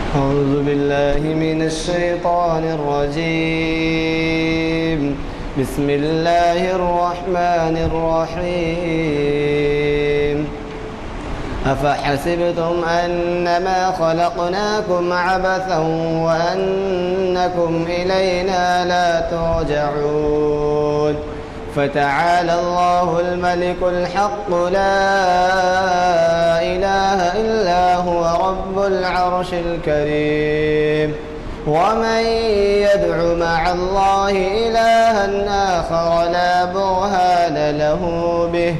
أعوذ بالله من الشيطان الرجيم. بسم الله الرحمن الرحيم. أفحسبتم أنما خلقناكم عبثا وأنكم إلينا لا ترجعون. فتعالى الله الملك الحق لا إله إلا هو رب العرش الكريم. ومن يدع مع الله إلها آخر لا برهان له به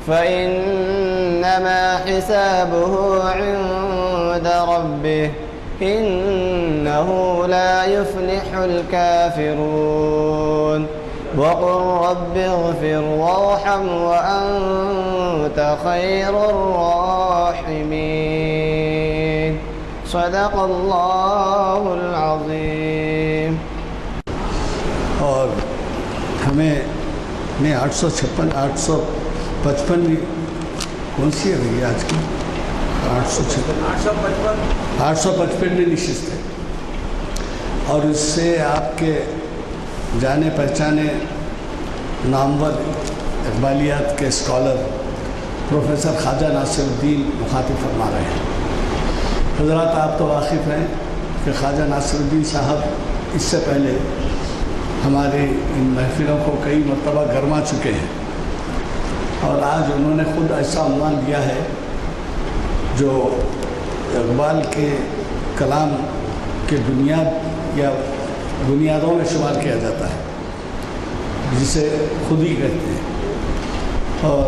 فإنما حسابه عند ربه إنه لا يفلح الكافرون. وقل رب اغفر وارحم وأنت خير الراحمين. صدق اللہ العظیم. اور ہمیں 855 کون سی ہے بھیا آج کی 855 نشست ہے. اور اس سے آپ کے جانے پہچانے نامور اقبالیات کے اسکالر پروفیسر خواجہ ناصر الدین مخاطب فرما رہے ہیں. حضرات آپ تو واقف ہیں کہ خواجہ ناصر الدین صاحب اس سے پہلے ہماری ان محفلوں کو کئی مرتبہ گرما چکے ہیں، اور آج انہوں نے خود ایسا عنوان دیا ہے جو اقبال کے کلام کے بنیاد یا بنیادوں میں شمار کیا جاتا ہے، جسے خود ہی کہتے ہیں. اور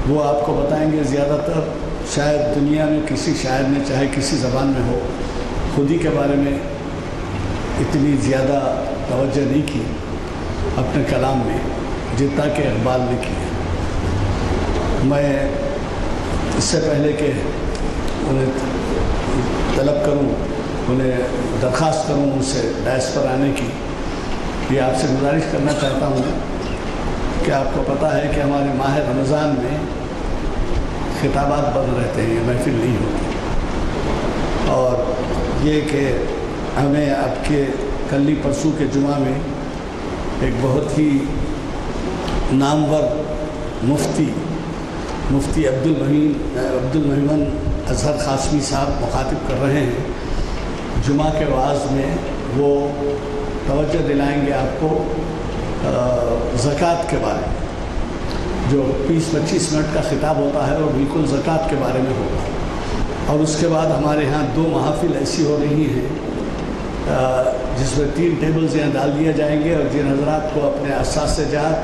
وہ آپ کو بتائیں گے زیادہ تر شاید دنیا میں کسی شاعر نے چاہے کسی زبان میں ہو خودی کے بارے میں اتنی زیادہ توجہ نہیں کی اپنے کلام میں جتنا کہ اقبال نے کی ہے. میں اس سے پہلے کہ انہیں طلب کروں، انہیں درخواست کروں ان سے ڈائس پر آنے کی، یہ آپ سے گزارش کرنا چاہتا ہوں کہ آپ کو پتہ ہے کہ ہمارے ماہ رمضان میں خطابات بند رہتے ہیں، یہ محفل نہیں ہوتی. اور یہ کہ ہمیں اب کے کلی پرسوں کے جمعہ میں ایک بہت ہی نامور مفتی عبد المحمن اظہر قاسمی صاحب مخاطب کر رہے ہیں. جمعہ کے وعظ میں وہ توجہ دلائیں گے آپ کو زکوٰۃ کے بارے میں، جو 20-25 منٹ کا خطاب ہوتا ہے وہ بالکل زکوٰۃ کے بارے میں ہوگا. اور اس کے بعد ہمارے ہاں 2 محافل ایسی ہو رہی ہیں جس میں 3 ٹیبلز یہاں ڈال دیے جائیں گے، اور جن حضرات کو اپنے اثاثے جات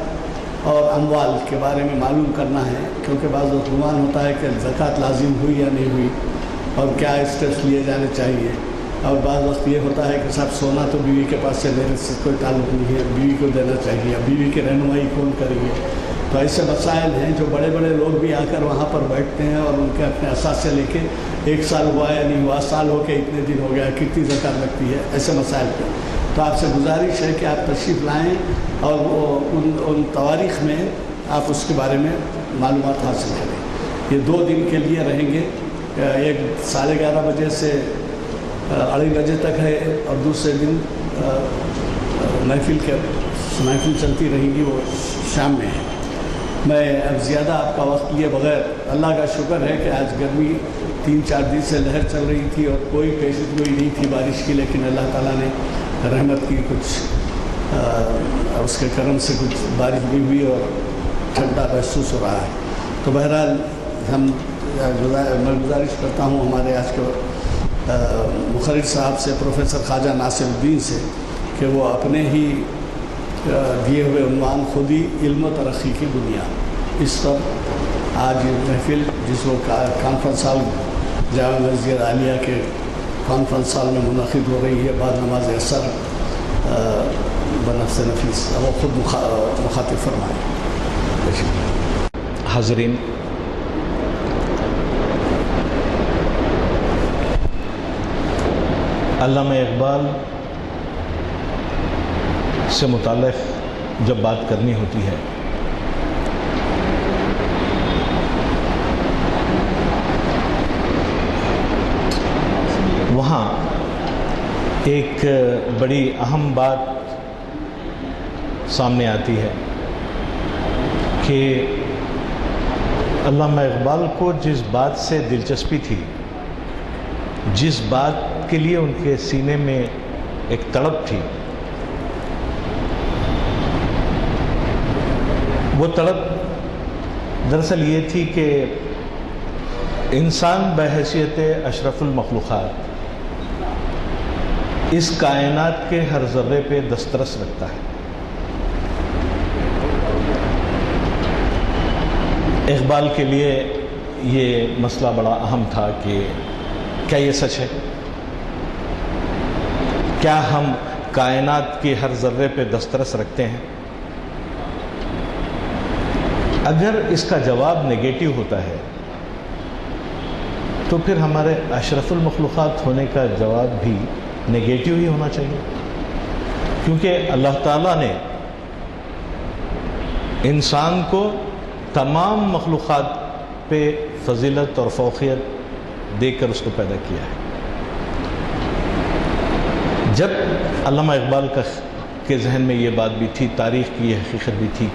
اور اموال کے بارے میں معلوم کرنا ہے، کیونکہ بعض وقت گمان ہوتا ہے کہ زکوٰۃ لازم ہوئی یا نہیں ہوئی اور کیا اسٹیپس لیے جانے چاہیے. اور بعض وقت یہ ہوتا ہے کہ صاحب سونا تو بیوی کے پاس سے میرے سے کوئی تعلق نہیں ہے، بیوی کو دینا چاہیے، بیوی کی رہنمائی کون کریں گے. تو ایسے مسائل ہیں جو بڑے بڑے لوگ بھی آ کر وہاں پر بیٹھتے ہیں اور ان کے اپنے اثاثے لے کے 1 سال ہوا یا نہیں ہوا، سال ہو کے اتنے دن ہو گیا، کتنی زکوٰۃ لگتی ہے، ایسے مسائل پہ. تو آپ سے گزارش ہے کہ آپ تشریف لائیں اور ان تواریخ میں آپ اس کے بارے میں معلومات حاصل کریں. یہ 2 دن کے لیے رہیں گے، ایک 11:30 بجے سے 2:30 بجے تک ہے، اور دوسرے دن محفل چلتی رہیں گی، وہ شام میں ہے. میں اب زیادہ آپ کا وقت لیے بغیر، اللہ کا شکر ہے کہ آج گرمی 3-4 دن سے لہر چل رہی تھی اور کوئی پیشگوئی نہیں تھی بارش کی، لیکن اللہ تعالیٰ نے رحمت کی، کچھ اس کے کرم سے کچھ بارش بھی ہوئی اور ٹھنڈا محسوس ہو رہا ہے. تو بہرحال میں گزارش کرتا ہوں ہمارے آج کے مخرج صاحب سے، پروفیسر خواجہ ناصر الدین سے، کہ وہ اپنے ہی دیے ہوئے عنوان خودی علم و ترقی کی بنیاد، اس پر آج یہ محفل جس کو کانفرنس ہال جامع مسجد عالیہ کے کانفرنس ہال میں منعقد ہو رہی ہے بعد نماز عصر بنفس نفیس، وہ خود مخاطب فرمائے. حاضرین، علامہ اقبال سے متعلق جب بات کرنی ہوتی ہے وہاں ایک بڑی اہم بات سامنے آتی ہے کہ علامہ اقبال کو جس بات سے دلچسپی تھی، جس بات کے لیے ان کے سینے میں ایک تڑپ تھی، وہ تڑپ دراصل یہ تھی کہ انسان بحیثیت اشرف المخلوقات اس کائنات کے ہر ذرے پہ دسترس رکھتا ہے۔ اقبال کے لیے یہ مسئلہ بڑا اہم تھا کہ کیا یہ سچ ہے؟ کیا ہم کائنات کے ہر ذرے پہ دسترس رکھتے ہیں؟ اگر اس کا جواب نگیٹو ہوتا ہے تو پھر ہمارے اشرف المخلوقات ہونے کا جواب بھی نگیٹو ہی ہونا چاہیے، کیونکہ اللہ تعالیٰ نے انسان کو تمام مخلوقات پہ فضیلت اور فوقیت دے کر اس کو پیدا کیا ہے۔ جب علامہ اقبال کے ذہن میں یہ بات بھی تھی، تاریخ کی یہ حقیقت بھی تھی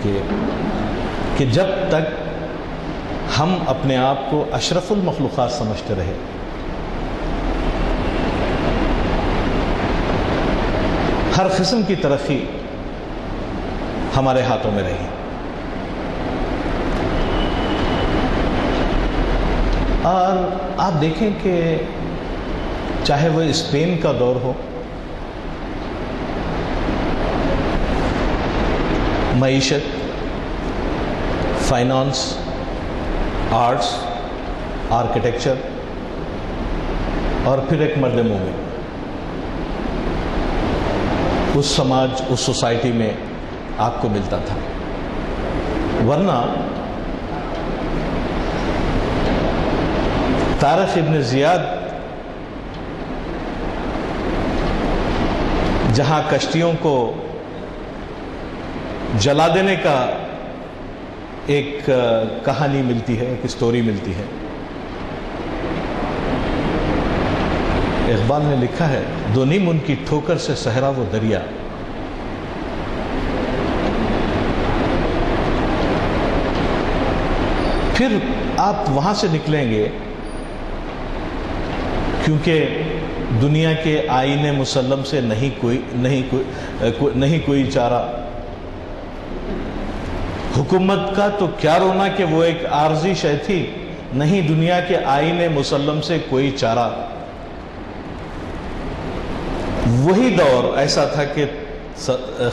کہ جب تک ہم اپنے آپ کو اشرف المخلوقات سمجھتے رہے، ہر قسم کی ترقی ہمارے ہاتھوں میں رہی۔ اور آپ دیکھیں کہ چاہے وہ اسپین کا دور ہو، معیشت، فائنانس، آرٹس، آرکیٹیکچر، اور پھر ایک مرد مومن، اس سماج، اس سوسائٹی میں آپ کو ملتا تھا۔ ورنہ طارق ابن زیاد جہاں کشتیوں کو جلا دینے کا ایک کہانی ملتی ہے، ایک اسٹوری ملتی ہے، اقبال نے لکھا ہے، دو نیم ان کی ٹھوکر سے صحرا وہ دریا، پھر آپ وہاں سے نکلیں گے کیونکہ دنیا کے آئین مسلم سے نہیں کوئی چارہ، حکومت کا تو کیا رونا کہ وہ ایک عارضی شے تھی، نہیں دنیا کے آئین مسلم سے کوئی چارہ۔ وہی دور ایسا تھا کہ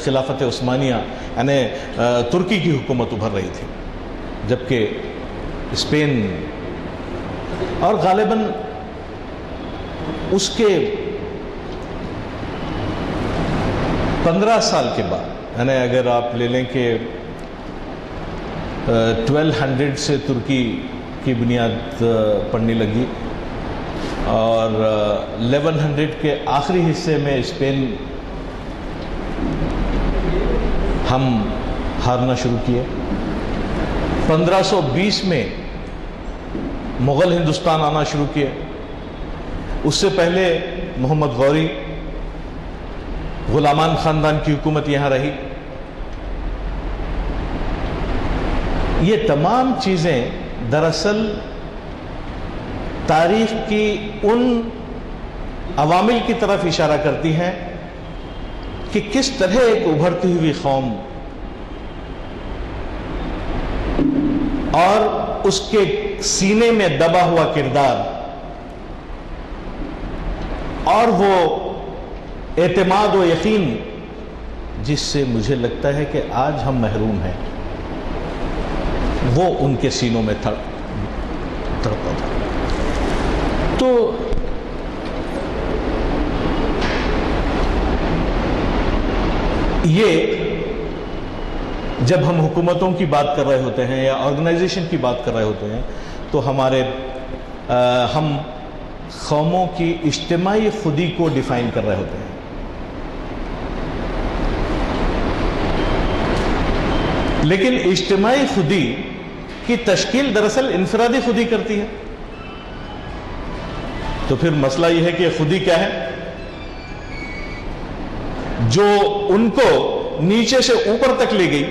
خلافت عثمانیہ یعنی ترکی کی حکومت ابھر رہی تھی، جبکہ اسپین اور غالباً اس کے 15 سال کے بعد، یعنی اگر آپ لے لیں کہ 1200 سے ترکی کی بنیاد پڑنے لگی اور 1100 کے آخری حصے میں اسپین ہم ہارنا شروع کیے۔ 1520 میں مغل ہندوستان آنا شروع کیے، اس سے پہلے محمد غوری، غلامان خاندان کی حکومت یہاں رہی۔ یہ تمام چیزیں دراصل تاریخ کی ان عوامل کی طرف اشارہ کرتی ہیں کہ کس طرح ایک ابھرتی ہوئی قوم اور اس کے سینے میں دبا ہوا کردار اور وہ اعتماد و یقین جس سے مجھے لگتا ہے کہ آج ہم محروم ہیں، وہ ان کے سینوں میں تڑپا تھا۔ تو یہ جب ہم حکومتوں کی بات کر رہے ہوتے ہیں یا آرگنائزیشن کی بات کر رہے ہوتے ہیں تو ہم قوموں کی اجتماعی خودی کو ڈیفائن کر رہے ہوتے ہیں۔ لیکن اجتماعی خودی کی تشکیل دراصل انفرادی خودی کرتی ہے۔ تو پھر مسئلہ یہ ہے کہ خودی کیا ہے جو ان کو نیچے سے اوپر تک لے گئی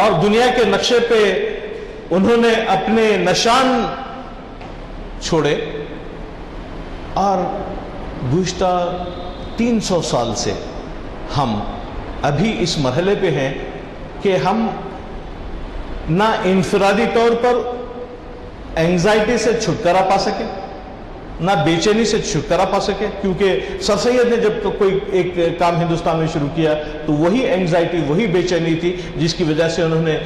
اور دنیا کے نقشے پہ انہوں نے اپنے نشان چھوڑے، اور گزشتہ 300 سال سے ہم ابھی اس مرحلے پہ ہیں کہ ہم نہ انفرادی طور پر اینگزائٹی سے چھٹکارا پا سکے، نہ بے چینی سے چھٹکارا پا سکے، کیونکہ سر سید نے جب تو کوئی ایک کام ہندوستان میں شروع کیا تو وہی اینگزائٹی، وہی بے چینی تھی جس کی وجہ سے انہوں نے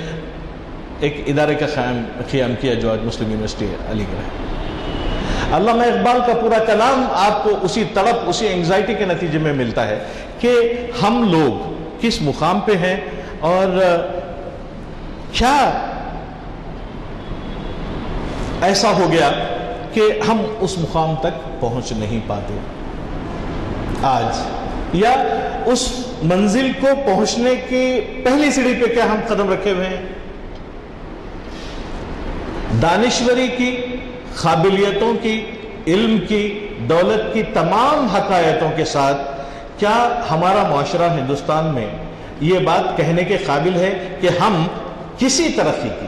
ایک ادارے کا قیام کیا جو آج مسلم یونیورسٹی علی گڑھ ہے۔ علامہ اقبال کا پورا کلام آپ کو اسی تڑپ، اسی اینگزائٹی کے نتیجے میں ملتا ہے کہ ہم لوگ کس مقام پہ ہیں اور کیا ایسا ہو گیا کہ ہم اس مقام تک پہنچ نہیں پاتے آج، یا اس منزل کو پہنچنے کی پہلی سیڑھی پہ کیا ہم قدم رکھے ہوئے ہیں؟ دانشوری کی، قابلیتوں کی، علم کی، دولت کی تمام حقائقوں کے ساتھ کیا ہمارا معاشرہ ہندوستان میں یہ بات کہنے کے قابل ہے کہ ہم کسی ترقی کی،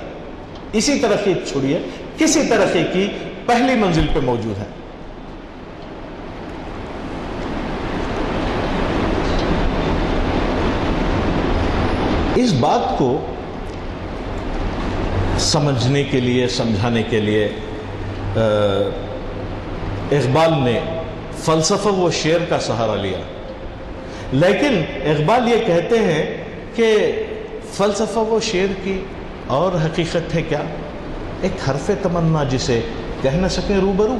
اسی ترقی چھوڑیے، کسی ترقی کی پہلی منزل پہ موجود ہے؟ اس بات کو سمجھنے کے لیے، سمجھانے کے لیے اقبال نے فلسفہ و شعر کا سہارا لیا، لیکن اقبال یہ کہتے ہیں کہ فلسفہ و شعر کی اور حقیقت ہے کیا؟ ایک حرف تمنا جسے کہہ نہ سکیں روبرو،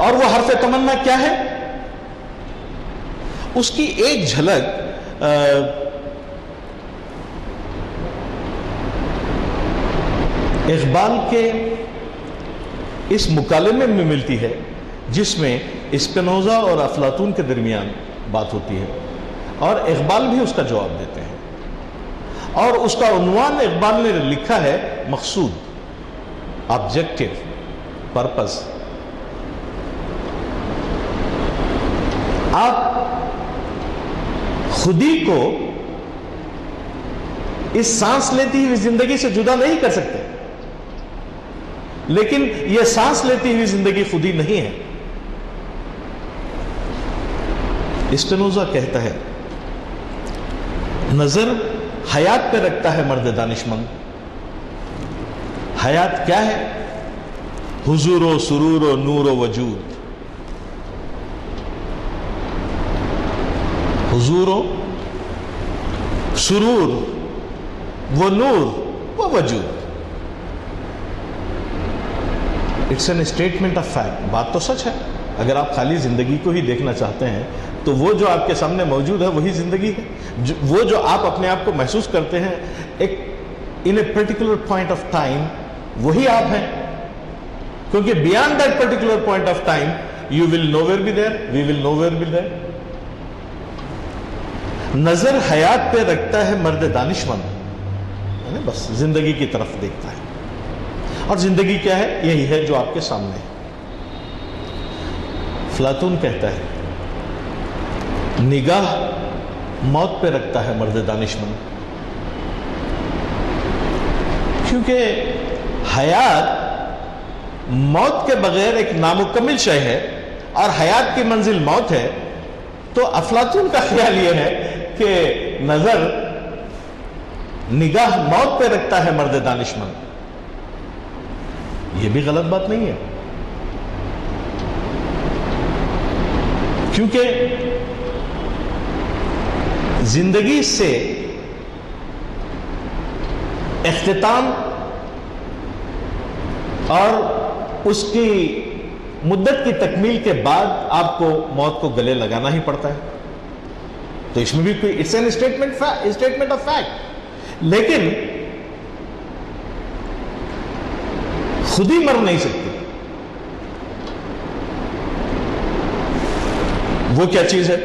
اور وہ حرف تمنا کیا ہے؟ اس کی ایک جھلک اقبال کے اس مکالمے میں ملتی ہے جس میں اسپینوزا اور افلاطون کے درمیان بات ہوتی ہے، اور اقبال بھی اس کا جواب دیتے ہیں، اور اس کا عنوان اقبال نے لکھا ہے مقصود، آبجیکٹو، پرپس۔ آپ خودی کو اس سانس لیتی ہوئی زندگی سے جدا نہیں کر سکتے، لیکن یہ سانس لیتی ہوئی زندگی خودی نہیں ہے۔ اسپینوزا کہتا ہے نظر حیات پہ رکھتا ہے مرد دانشمند۔ حیات کیا ہے؟ حضور و سرور و نور و وجود، حضور و سرور و نور و وجود۔ It's an statement of fact, بات تو سچ ہے۔ اگر آپ خالی زندگی کو ہی دیکھنا چاہتے ہیں تو وہ جو آپ کے سامنے موجود ہے وہی زندگی ہے، وہ جو آپ اپنے آپ کو محسوس کرتے ہیں ایک in a particular point of time, وہی آپ ہیں، کیونکہ beyond that particular point of time you will know where be there, we will know where be there. نظر حیات پہ رکھتا ہے مرد دانشمند، یعنی بس زندگی کی طرف دیکھتا ہے، اور زندگی کیا ہے؟ یہی ہے جو آپ کے سامنے ہے۔ افلاطون کہتا ہے نگاہ موت پہ رکھتا ہے مرد دانشمند، کیونکہ حیات موت کے بغیر ایک نامکمل شے ہے، اور حیات کی منزل موت ہے۔ تو افلاطون کا خیال یہ ہے کہ نظر نگاہ موت پہ رکھتا ہے مرد دانشمند، یہ بھی غلط بات نہیں ہے، کیونکہ زندگی سے اختتام اور اس کی مدت کی تکمیل کے بعد آپ کو موت کو گلے لگانا ہی پڑتا ہے، تو اس میں بھی کوئی it's an statement of fact, لیکن خود ہی مر نہیں سکتی۔ وہ کیا چیز ہے؟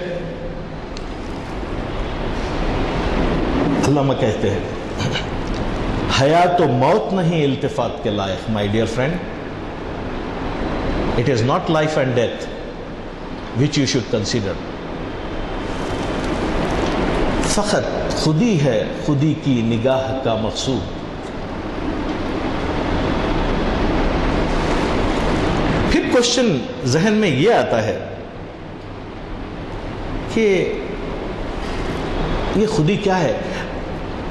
علامہ کہتے ہیں حیات و موت نہیں التفات کے لائق، my dear friend, It is not life and death which you should consider. فقط خودی ہے خودی کی نگاہ کا مقصود. پھر کوشچن ذہن میں یہ آتا ہے کہ یہ خودی کیا ہے.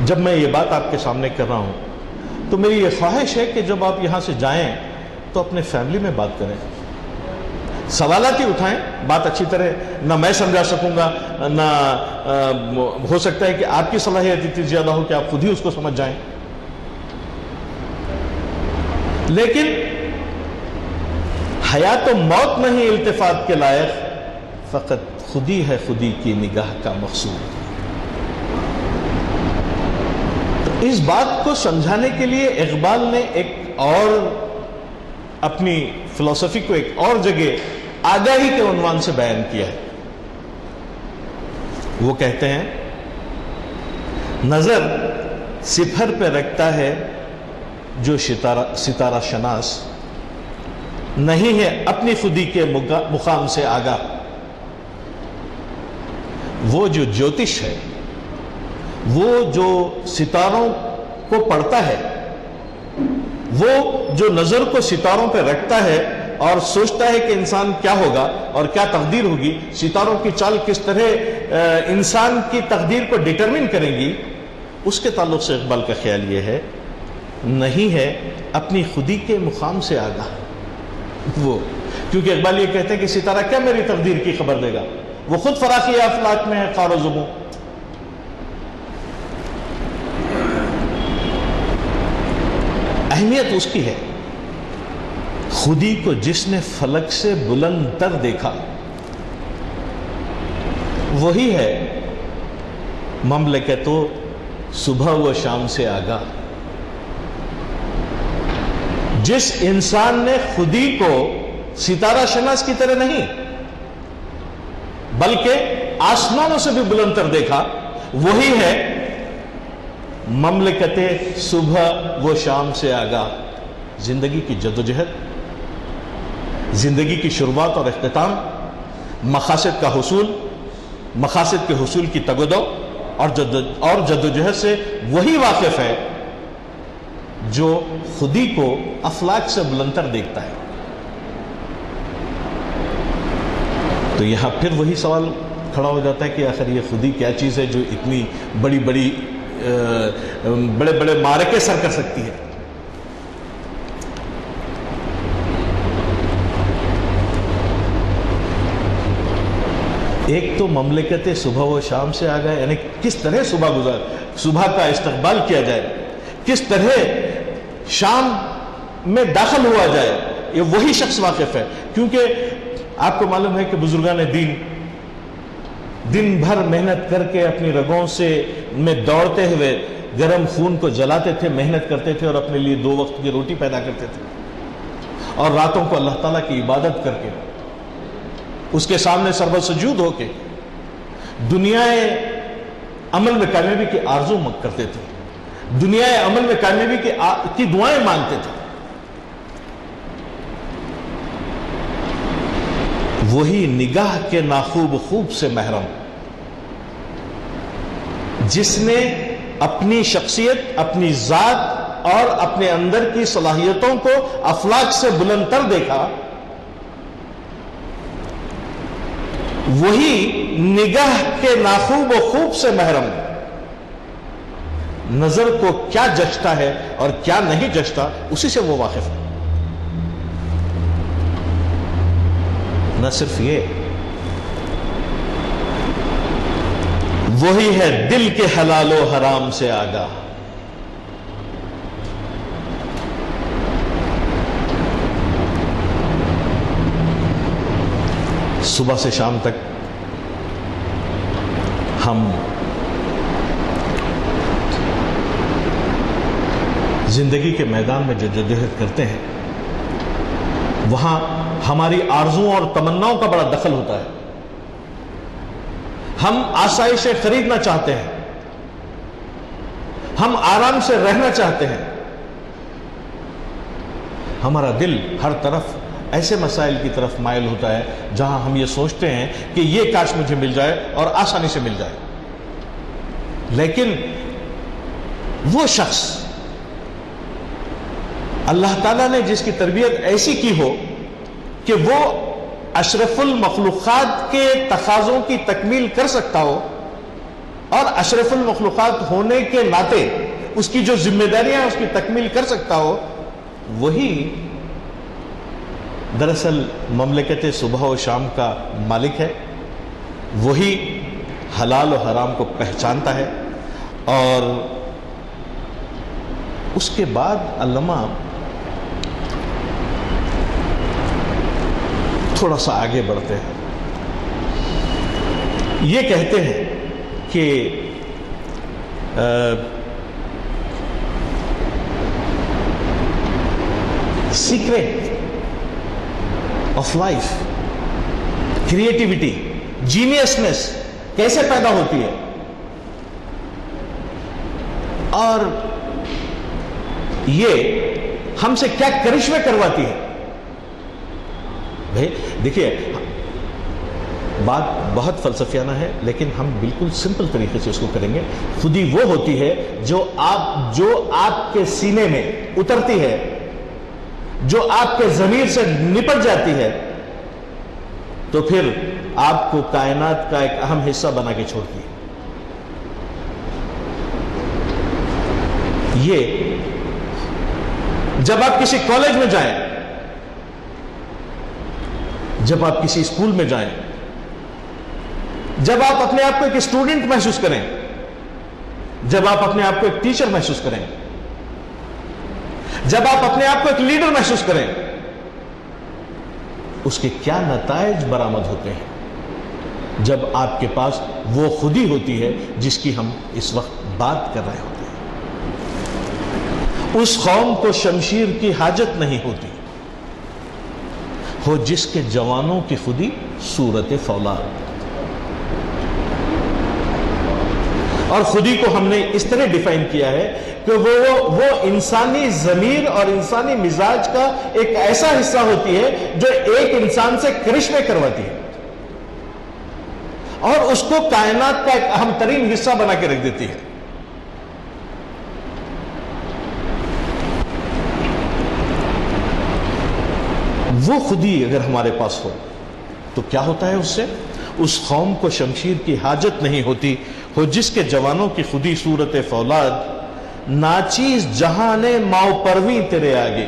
جب میں یہ بات آپ کے سامنے کر رہا ہوں تو میری یہ خواہش ہے کہ جب آپ یہاں سے جائیں تو اپنے فیملی میں بات کریں, سوالات ہی اٹھائیں, بات اچھی طرح نہ میں سمجھا سکوں گا, نہ ہو سکتا ہے کہ آپ کی صلاحیت اتنی زیادہ ہو کہ آپ خود ہی اس کو سمجھ جائیں. لیکن حیات و موت نہیں التفات کے لائق, فقط خودی ہے خودی کی نگاہ کا مقصود. تو اس بات کو سمجھانے کے لیے اقبال نے ایک اور اپنی فلسفی کو ایک اور جگہ آگاہی کے عنوان سے بیان کیا ہے. وہ کہتے ہیں نظر صفر پہ رکھتا ہے جو ستارہ شناس, نہیں ہے اپنی خودی کے مقام سے آگاہ. وہ جو جوتش ہے, وہ جو ستاروں کو پڑھتا ہے, وہ جو نظر کو ستاروں پہ رکھتا ہے اور سوچتا ہے کہ انسان کیا ہوگا اور کیا تقدیر ہوگی, ستاروں کی چال کس طرح انسان کی تقدیر کو ڈیٹرمن کریں گی, اس کے تعلق سے اقبال کا خیال یہ ہے نہیں ہے اپنی خودی کے مقام سے آگاہ. وہ کیونکہ اقبال یہ کہتے ہیں کہ ستارہ کیا میری تقدیر کی خبر دے گا, وہ خود فراخی افلاک میں ہے خار و زبوں. اہمیت اس کی ہے, خودی کو جس نے فلک سے بلند تر دیکھا وہی ہے مملکت و صبح و شام سے آگاہ. جس انسان نے خودی کو ستارہ شناس کی طرح نہیں بلکہ آسمانوں سے بھی بلند تر دیکھا, وہی ہے مملکت صبح و شام سے آگاہ. زندگی کی جدوجہد, زندگی کی شروعات اور اختتام, مقاصد کا حصول, مقاصد کے حصول کی تگ و دو اور جدوجہد سے وہی واقف ہے جو خودی کو افلاک سے بلندتر دیکھتا ہے. تو یہاں پھر وہی سوال کھڑا ہو جاتا ہے کہ آخر یہ خودی کیا چیز ہے جو اتنی بڑے بڑے معرکے سر کر سکتی ہے. ایک تو مملکت صبح و شام سے آ گئے, یعنی کس طرح صبح کا استقبال کیا جائے, کس طرح شام میں داخل ہوا جائے, یہ وہی شخص واقف ہے. کیونکہ آپ کو معلوم ہے کہ بزرگان دین دن بھر محنت کر کے اپنی رگوں سے میں دوڑتے ہوئے گرم خون کو جلاتے تھے, محنت کرتے تھے اور اپنے لیے 2 وقت کی روٹی پیدا کرتے تھے, اور راتوں کو اللہ تعالیٰ کی عبادت کر کے اس کے سامنے سربت سجود ہو کے دنیا عمل میں کامیابی کی آرزو کرتے تھے, دنیا عمل میں کامیابی کی دعائیں مانگتے تھے. وہی نگاہ کے ناخوب خوب سے محرم, جس نے اپنی شخصیت, اپنی ذات اور اپنے اندر کی صلاحیتوں کو افلاک سے بلند تر دیکھا, وہی نگاہ کے ناخوب و خوب سے محرم. نظر کو کیا جچتا ہے اور کیا نہیں جچتا اسی سے وہ واقف ہے. نہ صرف یہ, وہی ہے دل کے حلال و حرام سے آگاہ. صبح سے شام تک ہم زندگی کے میدان میں جدوجہد کرتے ہیں, وہاں ہماری آرزوؤں اور تمناؤں کا بڑا دخل ہوتا ہے. ہم آسائشیں خریدنا چاہتے ہیں, ہم آرام سے رہنا چاہتے ہیں, ہمارا دل ہر طرف ایسے مسائل کی طرف مائل ہوتا ہے جہاں ہم یہ سوچتے ہیں کہ یہ کاش مجھے مل جائے اور آسانی سے مل جائے. لیکن وہ شخص اللہ تعالیٰ نے جس کی تربیت ایسی کی ہو کہ وہ اشرف المخلوقات کے تقاضوں کی تکمیل کر سکتا ہو اور اشرف المخلوقات ہونے کے ناطے اس کی جو ذمہ داریاں اس کی تکمیل کر سکتا ہو، وہی دراصل مملکت صبح و شام کا مالک ہے. وہی حلال و حرام کو پہچانتا ہے. اور اس کے بعد علامہ تھوڑا سا آگے بڑھتے ہیں. یہ کہتے ہیں کہ سیکرٹ آف لائف، کریٹیوٹی، جینیسنس کیسے پیدا ہوتی ہے اور یہ ہم سے کیا کرشمے کرواتی ہے. بھائی دیکھیے، بات بہت فلسفیانہ ہے لیکن ہم بالکل سمپل طریقے سے اس کو کریں گے. خودی وہ ہوتی ہے جو آپ کے سینے میں اترتی ہے، جو آپ کے ضمیر سے نپٹ جاتی ہے، تو پھر آپ کو کائنات کا ایک اہم حصہ بنا کے چھوڑتی ہے. یہ جب آپ کسی کالج میں جائیں، جب آپ کسی اسکول میں جائیں، جب آپ اپنے آپ کو ایک اسٹوڈنٹ محسوس کریں، جب آپ اپنے آپ کو ایک ٹیچر محسوس کریں، جب آپ اپنے آپ کو ایک لیڈر محسوس کریں، اس کے کیا نتائج برآمد ہوتے ہیں جب آپ کے پاس وہ خودی ہوتی ہے جس کی ہم اس وقت بات کر رہے ہوتے ہیں. اس قوم کو شمشیر کی حاجت نہیں ہوتی ہو جس کے جوانوں کی خودی صورت فولاد. اور خودی کو ہم نے اس طرح ڈیفائن کیا ہے کہ وہ انسانی ضمیر اور انسانی مزاج کا ایک ایسا حصہ ہوتی ہے جو ایک انسان سے کرشمے کرواتی ہے اور اس کو کائنات کا ایک اہم ترین حصہ بنا کے رکھ دیتی ہے. وہ خودی اگر ہمارے پاس ہو تو کیا ہوتا ہے اس سے؟ اس قوم کو شمشیر کی حاجت نہیں ہوتی ہو جس کے جوانوں کی خودی صورت فولاد. ناچیز جہاں نے ماؤ پرویں تیرے آگے.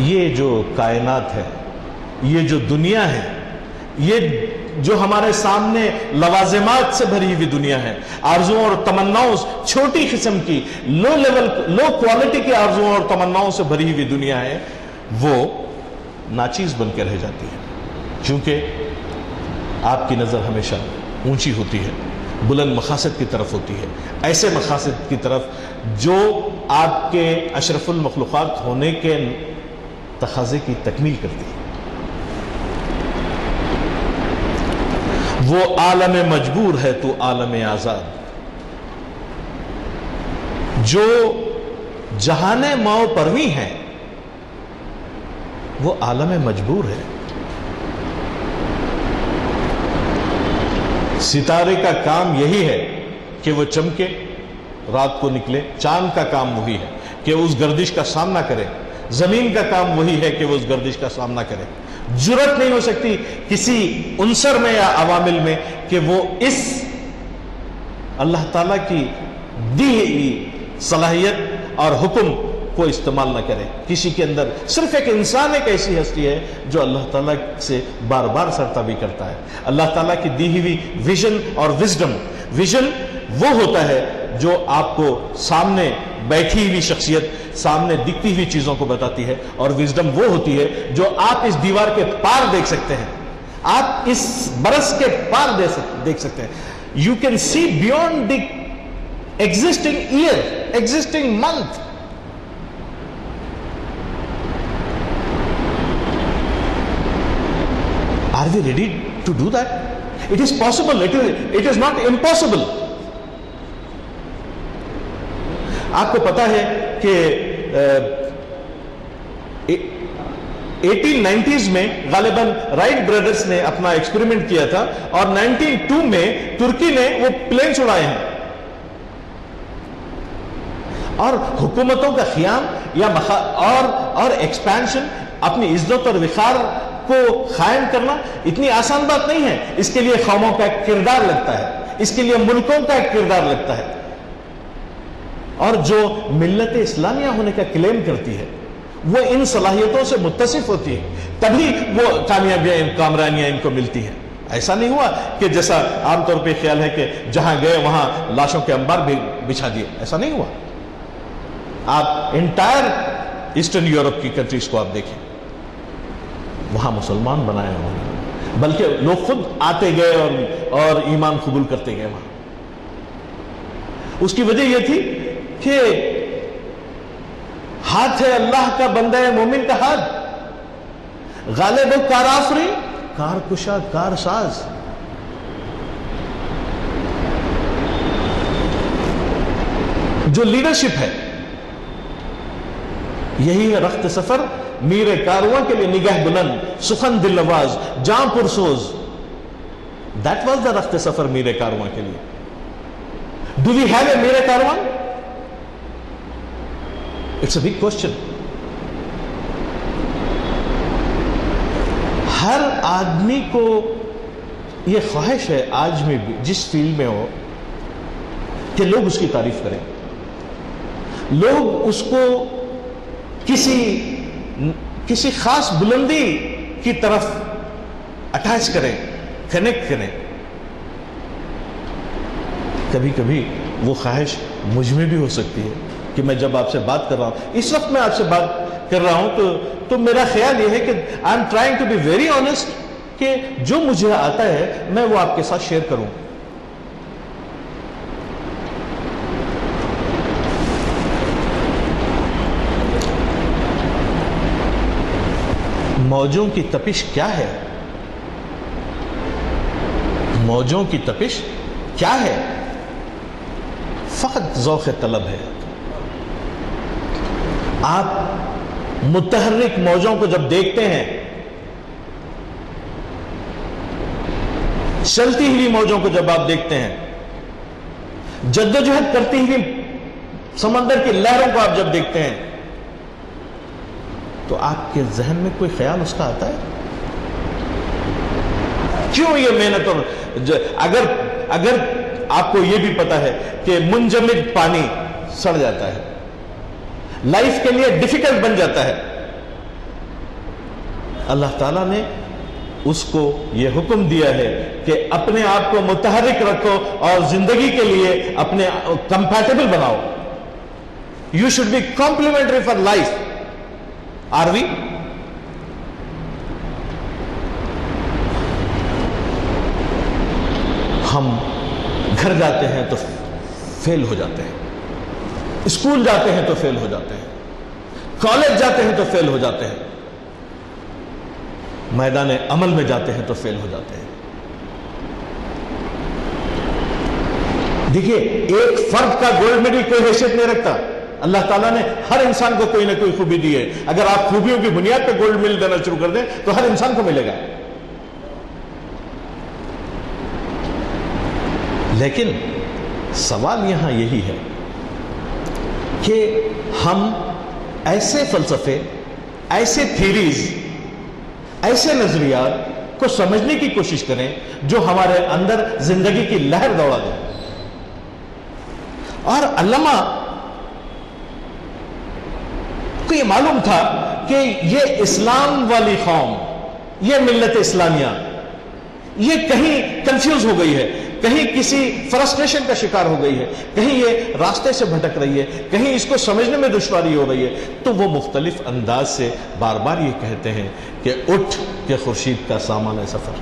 یہ جو کائنات ہے، یہ جو دنیا ہے، یہ جو ہمارے سامنے لوازمات سے بھری ہوئی دنیا ہے، آرزوؤں اور تمناؤں، چھوٹی قسم کی لو کوالٹی کی آرزوؤں اور تمناؤں سے بھری ہوئی دنیا ہے، وہ ناچیز بن کے رہ جاتی ہے. کیونکہ آپ کی نظر ہمیشہ اونچی ہوتی ہے، بلند مقاصد کی طرف ہوتی ہے، ایسے مقاصد کی طرف جو آپ کے اشرف المخلوقات ہونے کے تقاضے کی تکمیل کرتی ہے. وہ عالم مجبور ہے تو عالم آزاد. جو جہان ماؤ پرویں ہے وہ عالم مجبور ہے. ستارے کا کام یہی ہے کہ وہ چمکے، رات کو نکلے. چاند کا کام وہی ہے کہ اس گردش کا سامنا کرے. زمین کا کام وہی ہے کہ وہ اس گردش کا سامنا کرے. جرت نہیں ہو سکتی کسی عنصر میں یا عوامل میں کہ وہ اس اللہ تعالیٰ کی دی ہوئی صلاحیت اور حکم کو استعمال نہ کرے. کسی کے اندر صرف ایک انسان ایک ایسی ہستی ہے جو اللہ تعالیٰ سے بار بار سرتابی کرتا ہے. اللہ تعالیٰ کی دی ہوئی ویژن اور وزڈم. ویژن وہ ہوتا ہے جو آپ کو سامنے بیٹھی ہوئی شخصیت، سامنے دکھتی ہوئی چیزوں کو بتاتی ہے، اور وزڈم وہ ہوتی ہے جو آپ اس دیوار کے پار دیکھ سکتے ہیں، آپ اس برس کے پار دیکھ سکتے ہیں. You can see beyond the existing year, existing month. Are we ready to do that? It is possible. It is not impossible. آپ کو پتا ہے کہ 1890s میں غالباً رائٹ برادرز نے اپنا ایکسپیریمنٹ کیا تھا اور 1902 میں ترکی نے وہ پلینز اڑائے ہیں. اور حکومتوں کا قیام یا اور ایکسپینشن، اپنی عزت اور وقار کو قائم کرنا اتنی آسان بات نہیں ہے. اس کے لیے قوموں کا ایک کردار لگتا ہے، اس کے لیے ملکوں کا ایک کردار لگتا ہے. اور جو ملت اسلامیہ ہونے کا کلیم کرتی ہے وہ ان صلاحیتوں سے متصف ہوتی ہے، تبھی وہ کامیابیاں، کامرانیاں ان کو ملتی ہیں. ایسا نہیں ہوا کہ جیسا عام طور پہ خیال ہے کہ جہاں گئے وہاں لاشوں کے انبار بھی بچھا دیے. ایسا نہیں ہوا. آپ انٹائر ایسٹرن یورپ کی کنٹریز کو آپ دیکھیں، وہاں مسلمان بنائے انہوں نے، بلکہ لوگ خود آتے گئے اور ایمان قبول کرتے گئے وہاں. اس کی وجہ یہ تھی کہ ہاتھ ہے اللہ کا، بندہ ہے مومن کا ہاتھ، غالب و کار آفرین، کار کشا کار ساز. جو لیڈرشپ ہے یہی ہے رخت سفر میر کارواں کے لیے نگہ بلند، سخن دل آواز، جاں پرسوز. دیٹ واز دا رخت سفر میر کارواں کے لیے. ڈو وی ہیو اے میر کارواں؟ It's a big question. ہر آدمی کو یہ خواہش ہے آج میں بھی، جس فیلڈ میں ہو، کہ لوگ اس کی تعریف کریں، لوگ اس کو کسی خاص بلندی کی طرف اٹیچ کریں، کنیکٹ کریں. کبھی کبھی وہ خواہش مجھ میں بھی ہو سکتی ہے کہ میں جب آپ سے بات کر رہا ہوں، اس وقت میں آپ سے بات کر رہا ہوں، تو میرا خیال یہ ہے کہ I am trying to be very honest, کہ جو مجھے آتا ہے میں وہ آپ کے ساتھ شیئر کروں. موجوں کی تپش کیا ہے؟ موجوں کی تپش کیا ہے؟ فقط ذوق طلب ہے. آپ متحرک موجوں کو جب دیکھتے ہیں، چلتی ہوئی موجوں کو جب آپ دیکھتے ہیں، جدوجہد کرتی ہوئی سمندر کی لہروں کو آپ جب دیکھتے ہیں، تو آپ کے ذہن میں کوئی خیال اس کا آتا ہے؟ کیوں یہ محنت؟ اور اگر آپ کو یہ بھی پتا ہے کہ منجمد پانی سڑ جاتا ہے، لائف کے لیے ڈیفیکلٹ بن جاتا ہے، اللہ تعالیٰ نے اس کو یہ حکم دیا ہے کہ اپنے آپ کو متحرک رکھو اور زندگی کے لیے اپنے کمپیٹیبل بناؤ. You should be complementary for life. Are we? ہم گھر جاتے ہیں تو فیل ہو جاتے ہیں، اسکول جاتے ہیں تو فیل ہو جاتے ہیں، کالج جاتے ہیں تو فیل ہو جاتے ہیں، میدان عمل میں جاتے ہیں تو فیل ہو جاتے ہیں. دیکھیے، ایک فرد کا گولڈ میڈل کوئی حیثیت نہیں رکھتا. اللہ تعالیٰ نے ہر انسان کو کوئی نہ کوئی خوبی دی ہے. اگر آپ خوبیوں کی بنیاد پہ گولڈ میڈل دینا شروع کر دیں تو ہر انسان کو ملے گا. لیکن سوال یہاں یہی ہے کہ ہم ایسے فلسفے، ایسے تھیریز، ایسے نظریات کو سمجھنے کی کوشش کریں جو ہمارے اندر زندگی کی لہر دوڑا دیں. اور علامہ کو یہ معلوم تھا کہ یہ اسلام والی قوم، یہ ملت اسلامیہ، یہ کہیں کنفیوز ہو گئی ہے، کہیں کسی فرسٹریشن کا شکار ہو گئی ہے، کہیں یہ راستے سے بھٹک رہی ہے، کہیں اس کو سمجھنے میں دشواری ہو رہی ہے. تو وہ مختلف انداز سے بار بار یہ کہتے ہیں کہ اٹھ کے خورشید کا سامان سفر،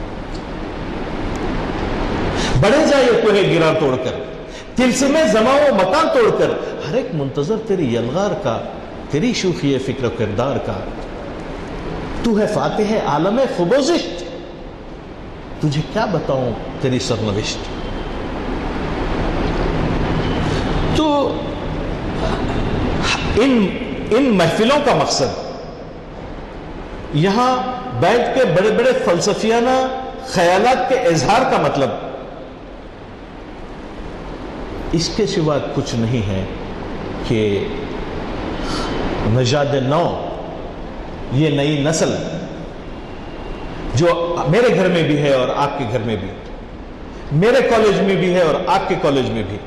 بڑھے جائے کوہ گرا توڑ کر، تلسمے زماں و مکان توڑ کر، ہر ایک منتظر تیری یلغار کا، تیری شوخی فکر و کردار کا. تو ہے فاتح عالم خبوزشت، تجھے کیا بتاؤں تیری سرنوشت. تو ان محفلوں کا مقصد یہاں بیٹھ کے بڑے بڑے فلسفیانہ خیالات کے اظہار کا مطلب اس کے سوا کچھ نہیں ہے کہ نژاد نو، یہ نئی نسل جو میرے گھر میں بھی ہے اور آپ کے گھر میں بھی، میرے کالج میں بھی ہے اور آپ کے کالج میں بھی،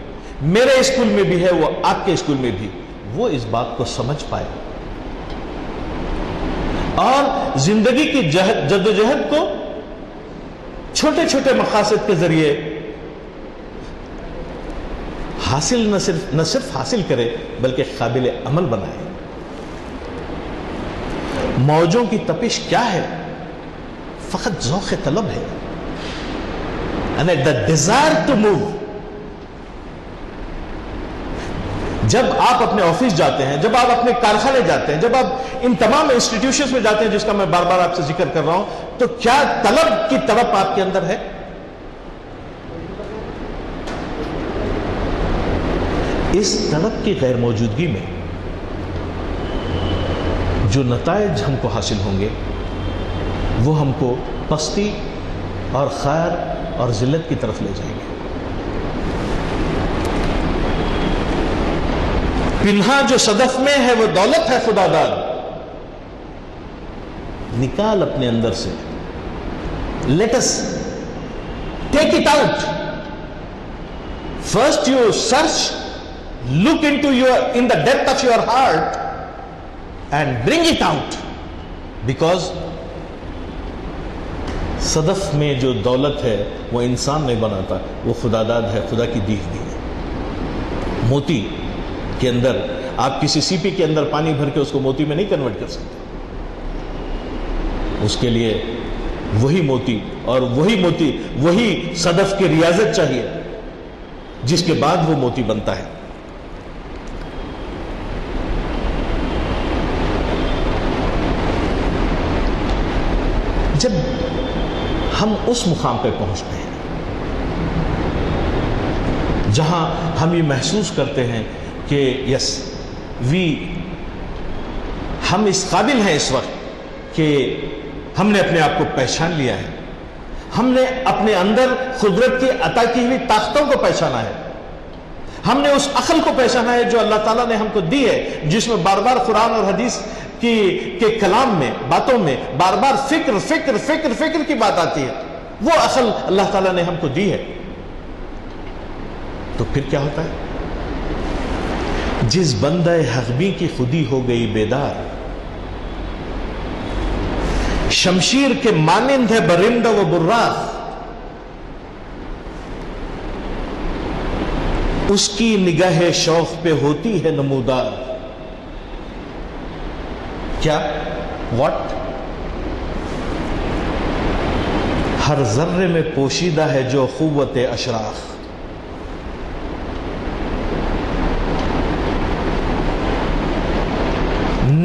میرے اسکول میں بھی ہے وہ آپ کے اسکول میں بھی، وہ اس بات کو سمجھ پائے اور زندگی کی جدوجہد کو چھوٹے چھوٹے مقاصد کے ذریعے حاصل نہ صرف حاصل کرے بلکہ قابل عمل بنائے۔ موجوں کی تپش کیا ہے؟ فقط ذوق طلب ہے، and the desire to move۔ جب آپ اپنے آفس جاتے ہیں، جب آپ اپنے کارخانے جاتے ہیں، جب آپ ان تمام انسٹیٹیوشنز میں جاتے ہیں جس کا میں بار بار آپ سے ذکر کر رہا ہوں، تو کیا طلب کی تڑپ آپ کے اندر ہے؟ اس طلب کی غیر موجودگی میں جو نتائج ہم کو حاصل ہوں گے وہ ہم کو پستی اور خیر اور ذلت کی طرف لے جائیں گے۔ پنہا جو صدف میں ہے وہ دولت ہے خدا داد، نکال اپنے اندر سے، let us take it out. First you search, look in the depth of your heart and bring it out, because صدف میں جو دولت ہے وہ انسان نہیں بناتا، وہ خدا داد ہے، خدا کی دی ہوئی ہے۔ موتی کے اندر آپ کسی سیپی کے اندر پانی بھر کے اس کو موتی میں نہیں کنورٹ کر سکتے، اس کے لیے وہی موتی اور وہی صدف کی ریاضت چاہیے جس کے بعد وہ موتی بنتا ہے۔ جب ہم اس مقام پہ پہنچتے ہیں جہاں ہم یہ محسوس کرتے ہیں کہ یس ہم اس قابل ہیں اس وقت کہ ہم نے اپنے آپ کو پہچان لیا ہے، ہم نے اپنے اندر قدرت کی عطا کی ہوئی طاقتوں کو پہچانا ہے، ہم نے اس عقل کو پہچانا ہے جو اللہ تعالیٰ نے ہم کو دی ہے، جس میں بار بار قرآن اور حدیث کے کلام میں، باتوں میں بار بار فکر فکر فکر فکر کی بات آتی ہے۔ وہ عقل اللہ تعالیٰ نے ہم کو دی ہے، تو پھر کیا ہوتا ہے؟ جس بندہ حقبی کی خودی ہو گئی بیدار، شمشیر کے مانند ہے برندہ و براق، اس کی نگاہ شوق پہ ہوتی ہے نمودار۔ کیا؟ واٹ؟ ہر ذرے میں پوشیدہ ہے جو قوت اشراق،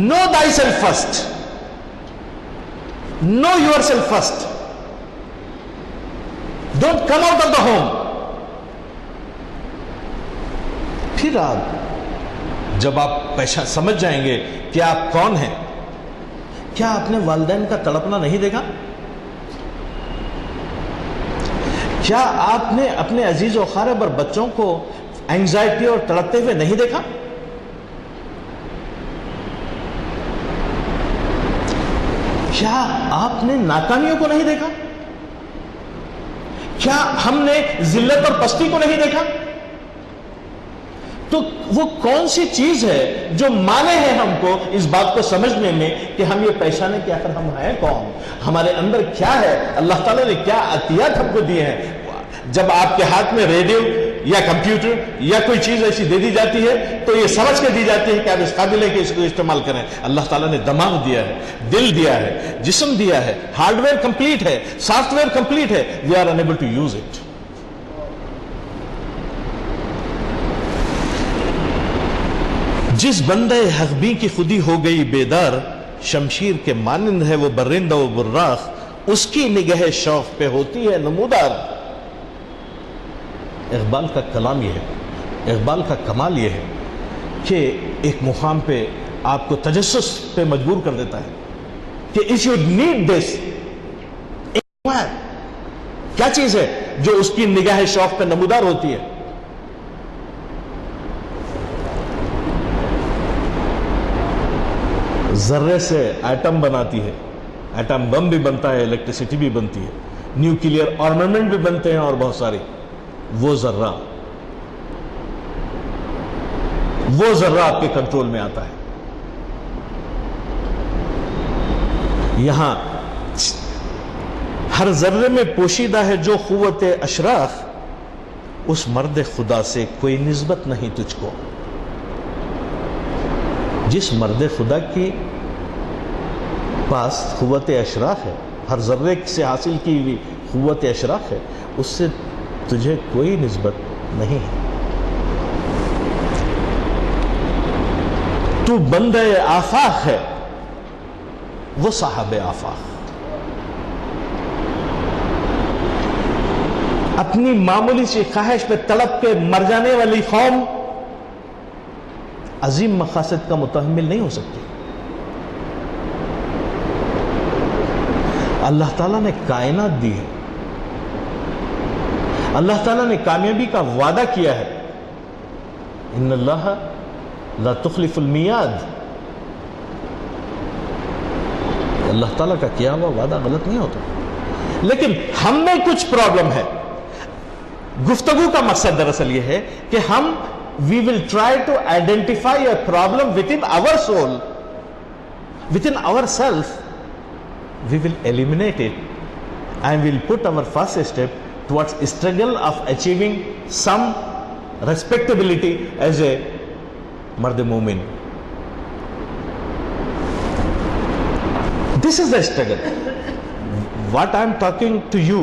know thyself first, know yourself first, don't come out of the home۔ پھر آپ جب آپ سمجھ جائیں گے کہ آپ کون ہیں، کیا آپ نے والدین کا تڑپنا نہیں دیکھا؟ کیا آپ نے اپنے عزیز و اقارب اور بچوں کو اینگزائٹی اور تڑپتے ہوئے نہیں دیکھا؟ کیا آپ نے ناکامیوں کو نہیں دیکھا؟ کیا ہم نے ذلت اور پستی کو نہیں دیکھا؟ تو وہ کون سی چیز ہے جو مانے ہیں ہم کو اس بات کو سمجھنے میں کہ ہم یہ پہچانے کہ آخر ہم ہیں کون، ہمارے اندر کیا ہے، اللہ تعالیٰ نے کیا عطیات ہم کو دیے ہیں۔ جب آپ کے ہاتھ میں ریڈیو یا کمپیوٹر یا کوئی چیز ایسی دے دی جاتی ہے تو یہ سمجھ کے دی جاتی ہے کہ آپ اس قابل ہے کہ اس کو استعمال کریں۔ اللہ تعالیٰ نے دماغ دیا ہے، دل دیا ہے، جسم دیا ہے، ہارڈ ویئر کمپلیٹ ہے، سافٹ ویئر کمپلیٹ ہے، we are enable to use it. جس بندے حقبی کی خودی ہو گئی بیدار، شمشیر کے مانند ہے وہ برندہ و براق، اس کی نگہ شوق پہ ہوتی ہے نمودار۔ اقبال کا کلام یہ ہے، اقبال کا کمال یہ ہے کہ ایک مقام پہ آپ کو تجسس پہ مجبور کر دیتا ہے کہ if you need this, کیا چیز ہے جو اس کی نگاہ شوق پہ نمودار ہوتی ہے؟ ذرے سے ایٹم بناتی ہے، ایٹم بم بھی بنتا ہے، الیکٹریسٹی بھی بنتی ہے، نیوکلیئر آرمامنٹ بھی بنتے ہیں اور بہت ساری. وہ ذرہ آپ کے کنٹرول میں آتا ہے. یہاں ہر ذرے میں پوشیدہ ہے جو قوت اشراق، اس مرد خدا سے کوئی نسبت نہیں تجھ کو. جس مرد خدا کی پاس قوت اشراق ہے، ہر ذرے سے حاصل کی ہوئی قوت اشراق ہے، اس سے تجھے کوئی نسبت نہیں ہے. تو بندہ آفاق ہے، وہ صاحب آفاق. اپنی معمولی سی خواہش پہ تڑپ کے مر جانے والی قوم عظیم مقاصد کا متحمل نہیں ہو سکتی. اللہ تعالیٰ نے کائنات دی ہے، اللہ تعالیٰ نے کامیابی کا وعدہ کیا ہے. ان اللہ لا تخلف المیعاد. اللہ تعالیٰ کا کیا ہوا وعدہ غلط نہیں ہوتا. لیکن ہم میں کچھ پرابلم ہے. گفتگو کا مقصد دراصل یہ ہے کہ ہم we will try to identify a problem within our soul, within ourselves. We will eliminate it and we'll put our first step towards struggle of achieving some respectability as a mard mu'min. This is the struggle. What I'm talking to you,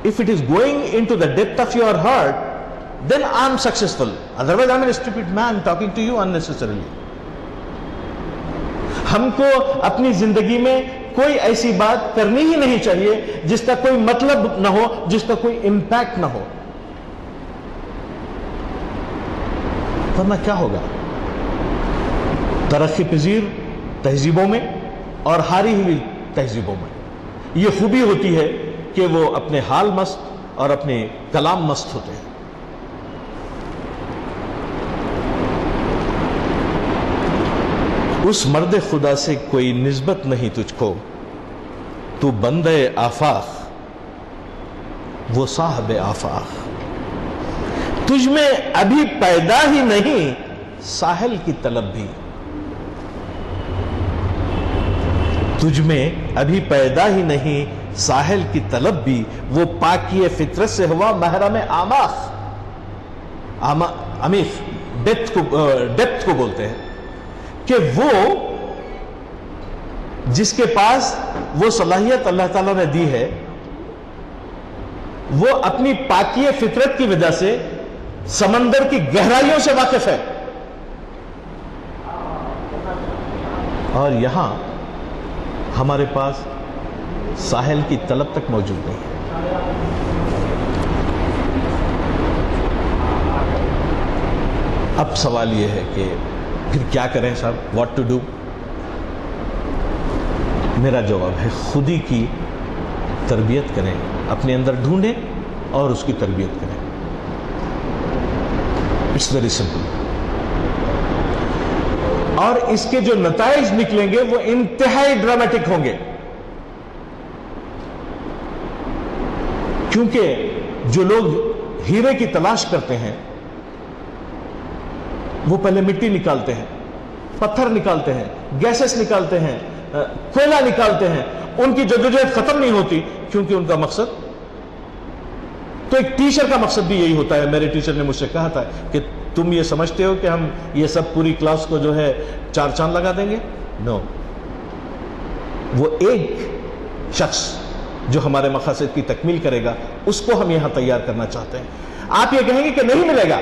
if it is going into the depth of your heart, then I'm successful. Otherwise I'm a stupid man talking to you unnecessarily. ہم کو اپنی زندگی میں کوئی ایسی بات کرنی ہی نہیں چاہیے جس کا کوئی مطلب نہ ہو، جس کا کوئی امپیکٹ نہ ہو. ورنہ کیا ہوگا؟ ترقی پذیر تہذیبوں میں اور ہاری ہوئی تہذیبوں میں یہ خوبی ہوتی ہے کہ وہ اپنے حال مست اور اپنے کلام مست ہوتے ہیں. اس مرد خدا سے کوئی نسبت نہیں تجھ کو، تو بندے آفاق، وہ صاحب آفاق. تجھ میں ابھی پیدا ہی نہیں ساحل کی طلب بھی. تجھ میں ابھی پیدا ہی نہیں ساحل کی طلب بھی. وہ پاکی فطرت سے ہوا محرم عمیق، ڈیپتھ کو بولتے ہیں کہ وہ جس کے پاس وہ صلاحیت اللہ تعالیٰ نے دی ہے، وہ اپنی پاکی فطرت کی وجہ سے سمندر کی گہرائیوں سے واقف ہے. اور یہاں ہمارے پاس ساحل کی طلب تک موجود نہیں ہے. اب سوال یہ ہے کہ پھر کیا کریں صاحب؟ What to do? میرا جواب ہے خود ہی کی تربیت کریں، اپنے اندر ڈھونڈیں اور اس کی تربیت کریں. It's very simple. اور اس کے جو نتائج نکلیں گے وہ انتہائی ڈرامیٹک ہوں گے، کیونکہ جو لوگ ہیرے کی تلاش کرتے ہیں وہ پہلے مٹی نکالتے ہیں، پتھر نکالتے ہیں، گیسز نکالتے ہیں، کوئلہ نکالتے ہیں. ان کی جدوجہد ختم نہیں ہوتی کیونکہ ان کا مقصد، تو ایک ٹیچر کا مقصد بھی یہی ہوتا ہے. میرے ٹیچر نے مجھ سے کہا تھا کہ تم یہ سمجھتے ہو کہ ہم یہ سب پوری کلاس کو جو ہے 4 چاند لگا دیں گے؟ نو. وہ ایک شخص جو ہمارے مقاصد کی تکمیل کرے گا اس کو ہم یہاں تیار کرنا چاہتے ہیں. آپ یہ کہیں گے کہ نہیں ملے گا،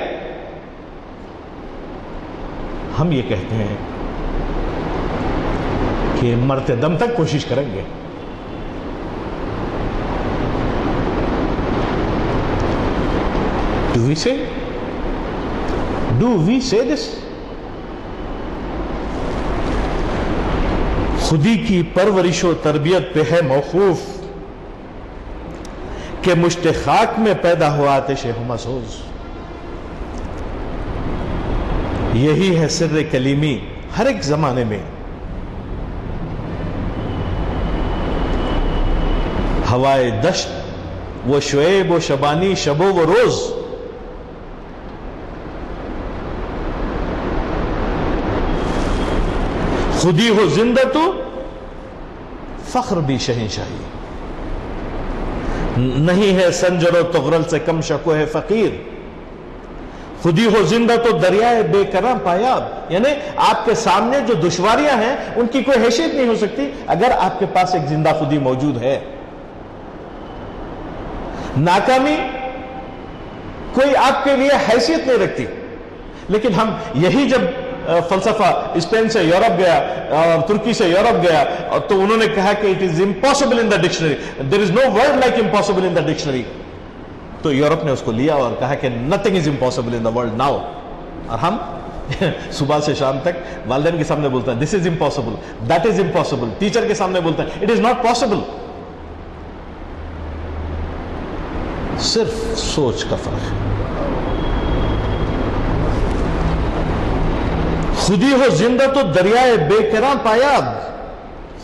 ہم یہ کہتے ہیں کہ مرتے دم تک کوشش کریں گے. Do we say this? خودی کی پرورش و تربیت پہ ہے موقوف کہ مشت خاک میں پیدا ہوا آتش ہما سوز. یہی ہے سر کلیمی ہر ایک زمانے میں. ہوائے دشت وہ شعیب و شبانی شب و روز. خودی ہو زندہ تو فخر بھی شہنشاہی. نہیں ہے سنجر و تغرل سے کم شکو ہے فقیر. خودی ہو زندہ تو دریائے بے کرم پایاب. یعنی آپ کے سامنے جو دشواریاں ہیں ان کی کوئی حیثیت نہیں ہو سکتی اگر آپ کے پاس ایک زندہ خودی موجود ہے. ناکامی کوئی آپ کے لیے حیثیت نہیں رکھتی. لیکن ہم یہی جب فلسفہ اسپین سے یورپ گیا اور ترکی سے یورپ گیا تو انہوں نے کہا کہ it is impossible in the dictionary, there is no word like impossible in the dictionary. تو یورپ نے اس کو لیا اور کہا کہ nothing is impossible in the world now. اور ہم صبح سے شام تک والدین کے سامنے بولتے ہیں this is impossible, that is impossible. Teacher کے سامنے بولتے ہیں اٹ از ناٹ پاسبل. صرف سوچ کا فرق ہے. خودی ہو زندہ تو دریائے بے کران پایاب.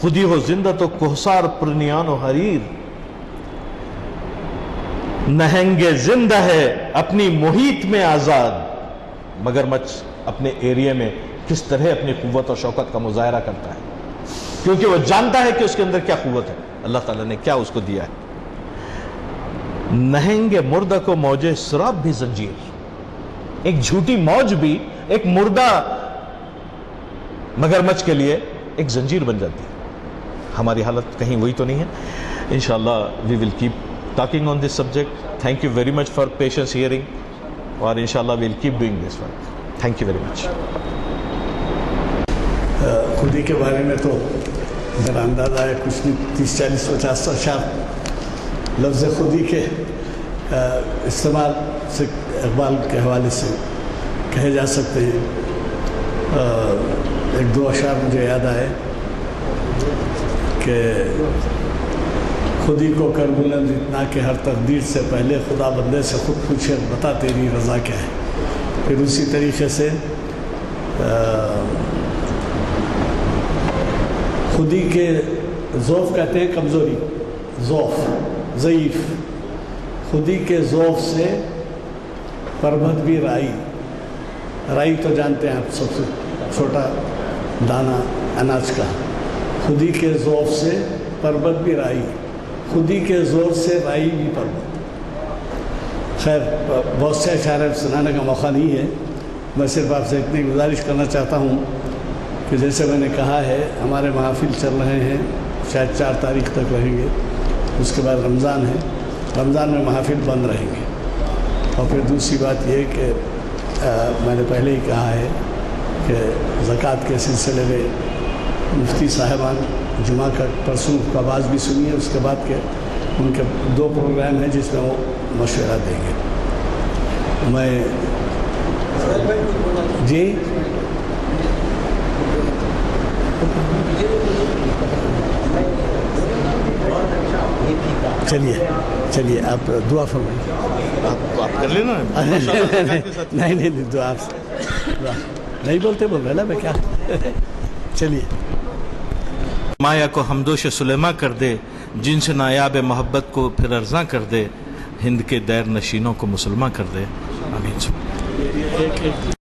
خودی ہو زندہ تو کوہسار پرنیان و حریر. نہنگ زندہ ہے اپنی محیط میں آزاد. مگرمچھ اپنے ایریے میں کس طرح اپنی قوت اور شوکت کا مظاہرہ کرتا ہے کیونکہ وہ جانتا ہے کہ اس کے اندر کیا قوت ہے, اللہ تعالیٰ نے کیا اس کو دیا ہے. نہنگ مردہ کو موج سراب بھی زنجیر. ایک جھوٹی موج بھی ایک مردہ مگرمچھ کے لیے ایک زنجیر بن جاتی ہے. ہماری حالت کہیں وہی تو نہیں ہے. انشاءاللہ we will keep talking on this subject. Thank you very much for patience hearing. اور انشاءاللہ we'll keep doing this work. Thank you very much. خودی کے بارے میں تو میرا اندازہ ہے کچھ نہیں 30, 40, 50 اشعار لفظ خودی کے استعمال سے اقبال کے حوالے سے کہے جا سکتے ہیں. ایک دو اشعار مجھے یاد آئے کہ خودی کو کر بلند اتنا کہ ہر تقدیر سے پہلے خدا بندے سے خود پوچھے بتا تیری رضا کیا ہے. پھر اسی طریقے سے خودی کے ذوف کہتے ہیں کمزوری, ذوف ضعیف. خودی کے ذوف سے پربت بھی رائی. رائی تو جانتے ہیں آپ سب سے چھوٹا دانہ اناج کا. خودی کے ذوف سے پربت بھی رائی, خودی کے زور سے رائی بھی پربت. خیر بہت سے اشعار سنانے کا موقع نہیں ہے. میں صرف آپ سے اتنی گزارش کرنا چاہتا ہوں کہ جیسے میں نے کہا ہے ہمارے محافل چل رہے ہیں, شاید 4 تاریخ تک رہیں گے. اس کے بعد رمضان ہے, رمضان میں محافل بند رہیں گے. اور پھر دوسری بات یہ کہ میں نے پہلے ہی کہا ہے کہ زکوٰۃ کے سلسلے میں مفتی صاحبان جمعہ کا پرسوں کا آواز بھی سنی ہے. اس کے بعد کے ان کے 2 پروگرام ہیں جس میں وہ مشورہ دیں گے. میں جی چلیے آپ دعا فرمائیں. آپ کر لینا. نہیں دعا آپ نہیں بول رہے نا میں کیا. چلیے. مایا کو حمدوش سلیمہ کر دے, جن سے نایاب محبت کو پھر ارزاں کر دے, ہند کے دیر نشینوں کو مسلمان کر دے. آمین.